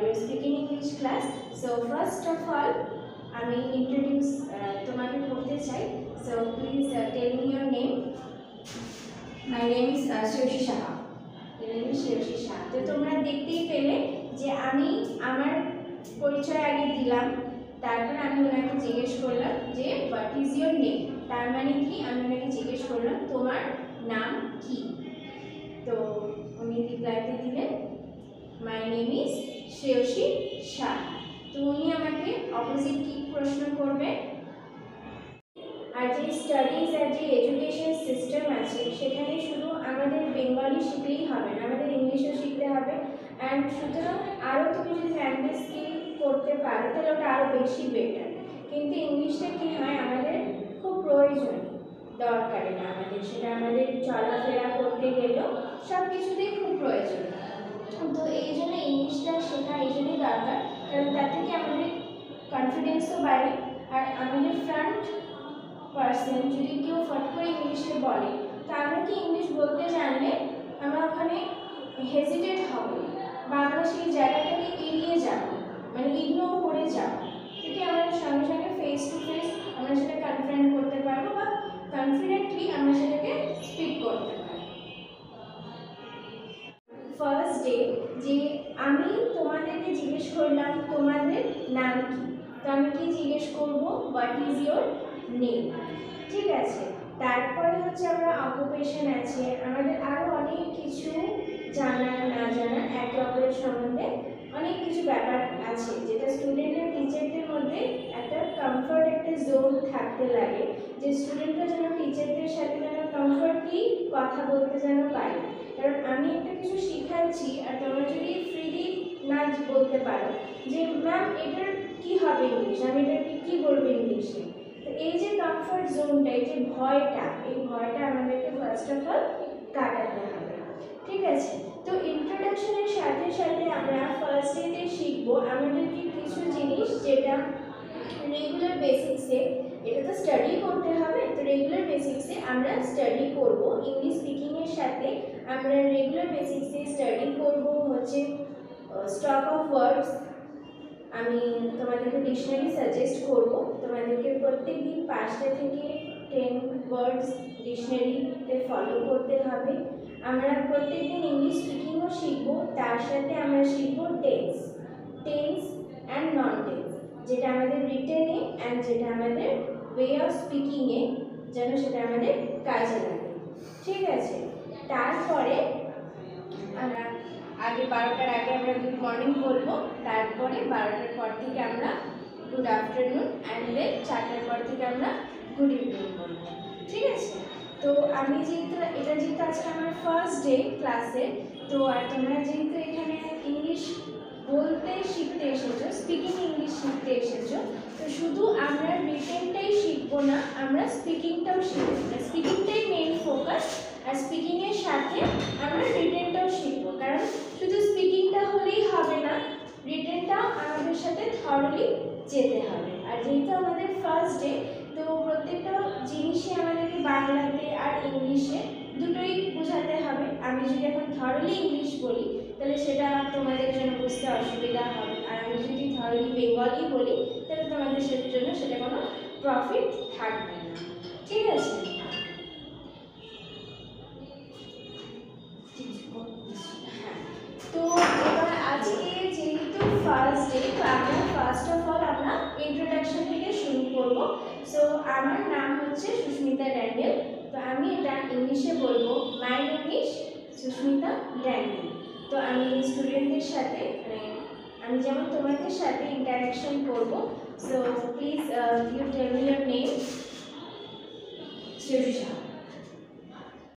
your speaking English class. So first of all, আমি introduce তোমাকে করতে চাই. So please tell me your name. My name is Shreyoshi Saha. Your name is Shreyoshi Saha. তো তোমরা দেখতেই পেলে যে আমি আমার পরিচয় আগে দিলাম, তারপর আমি ওনাকে জিজ্ঞেস করলাম যে হোয়াট ইজ ইয়োর নেম, তার মানে কি আমি ওনাকে জিজ্ঞেস করলাম তোমার নাম কি। তো উনি রিপ্লাইতে দিলেন my name is Shreyasi Saha. তো উনি আমাকে অপোজিট কি প্রশ্ন করবে, আর যে স্টাডিজ আর যে এডুকেশন সিস্টেম আছে সেখানে শুধু আমাদের বেঙ্গলি শিখলেই হবে না, আমাদের ইংলিশও শিখতে হবে। অ্যান্ড সুতরাং আরও তুমি যদি ল্যাঙ্গুয়েজ স্কিল করতে পারো তাহলে ওটা আরও বেশি বেটার। কিন্তু ইংলিশটা কী হয় আমাদের খুব প্রয়োজন, দরকারি না আমাদের, সেটা আমাদের চলাফেরা করতে গেলেও সব কিছুতেই খুব প্রয়োজন। তো এই জন্য ইংলিশটা শেখা এই জন্যই দরকার, কারণ তার থেকে আমাদের কনফিডেন্সও বাড়ে। আর আমাদের ফ্রন্ট পার্সন যদি কেউ ফট করে ইংলিশে বলে, তো আমরা কি ইংলিশ বলতে জানলে আমরা ওখানে হেজিটেট হব বা আমরা সেই জায়গাটাকে এড়িয়ে যাব, মানে ইগনোর করে যাব, থেকে আমরা সঙ্গে সঙ্গে ফেস টু ফেস আমরা সেটা কনফারেন্ট করতে পারবো বা কনফিডেন্টলি আমরা সেটাকে স্পিক করতে পারবো। ফার্স্ট ডে যে আমি তোমাদেরকে জিজ্ঞেস করলাম তোমাদের নাম কি, তো আমি কি জিজ্ঞেস করবো হোয়াট ইজ ইয়োর নেম, ঠিক আছে। তারপরে হচ্ছে আমরা অকুপেশন আছে, আমাদের আরও অনেক কিছু জানা না জানা একে অপরের সম্বন্ধে অনেক কিছু ব্যাপার আছে, যেটা স্টুডেন্ট আর টিচারদের মধ্যে একটা কমফর্ট, একটা জোন থাকতে লাগে, যে স্টুডেন্টরা যেন টিচারদের সাথে যেন কমফর্টলি কথা বলতে যেন পারে। কারণ আমি একটা কিছু শেখাচ্ছি আর তোমরা যদি ফ্রিলি না বলতে পারো যে ম্যাম এটার কী হবে ইংলিশ, আমি এটাকে কী বলবো ইংলিশে, তো এই যে কমফর্ট জোনটা, এই যে ভয়টা, এই ভয়টা আমাদেরকে ফার্স্ট অফ অল কাটাতে হবে, ঠিক আছে। তো ইন্ট্রোডাকশনের সাথে সাথে আমরা ফার্স্ট ডেতে শিখবো আমাদেরকে কিছু জিনিস যেটা রেগুলার বেসিক্সে, এটা তো স্টাডি করতে হবে, তো রেগুলার বেসিক্সে আমরা স্টাডি করব ইংলিশ স্পিকিংয়ের সাথে। আমরা রেগুলার বেসিক্সে স্টাডি করব হচ্ছে স্টক অফ ওয়ার্ডস, আমি তোমাদেরকে ডিকশনারি সাজেস্ট করব, তোমাদেরকে প্রত্যেক দিন 5টা থেকে 10 ওয়ার্ডস ডিকশনারিতে ফলো করতে হবে। আমরা প্রত্যেক দিন ইংলিশ স্পিকিংও শিখবো, তার সাথে আমরা শিখবো টেন্স অ্যান্ড নন টেন্স, যেটা আমাদের রিটেনে অ্যান্ড যেটা আমাদের ওয়ে অফ স্পিকিংয়ে যেন সেটা আমাদের কাজে লাগে, ঠিক আছে। তারপরে আমরা আগে 12টার আগে আমরা গুড মর্নিং বলবো, তারপরে 12টার পর থেকে আমরা গুড আফটারনুন, অ্যান্ড দেন 4টার পর থেকে আমরা গুড ইভিনিং বলবো, ঠিক আছে। তো আমি যেহেতু এটা যেহেতু আজকে আমার ফার্স্ট ডে ক্লাসে, তো আর তোমরা যেহেতু এখানে ইংলিশ বলতে শিখতে এসেছো, স্পিকিং ইংলিশ শিখতে এসেছো, তো শুধু আমরা রিটেনটাই শিখবো না, আমরা স্পিকিংটাও শিখবো না, স্পিকিংটাই মেইন ফোকাস, আর স্পিকিংয়ের সাথে আমরা রিটেনটাও শিখবো। কারণ শুধু স্পিকিংটা হলেই হবে না, রিটেনটাও আমাদের সাথে থরলি যেতে হবে। আর যেহেতু আমাদের ফার্স্ট ডে, তো প্রত্যেকটা জিনিসই আমাদেরকে বাংলাতে আর ইংলিশে দুটোই বোঝাতে হবে। আমি যদি এখন থরলি ইংলিশ বলি তাহলে সেটা তোমাদের জন্য বুঝতে অসুবিধা হবে, আর আমি যদি থরলি বেঙ্গলি বলি তাহলে তোমাদের জন্য সেটা কোনো প্রফিট থাকবে না, ঠিক আছে। তো এবার আজকে যেহেতু ফার্স্ট ডে, তো আমরা ফার্স্ট অফ অল আমরা ইন্ট্রোডাকশন থেকে শুরু করব। সো আমার নাম হচ্ছে সুস্মিতা ড্যানিয়েল, তো আমি এটা ইংলিশে বলবো my name is Susmita Daniel. তো আমি স্টুডেন্টদের সাথে আমি যেমন তোমাদের সাথে ইন্টারাকশন করব। So please you tell me your name. Shreyoshi Saha.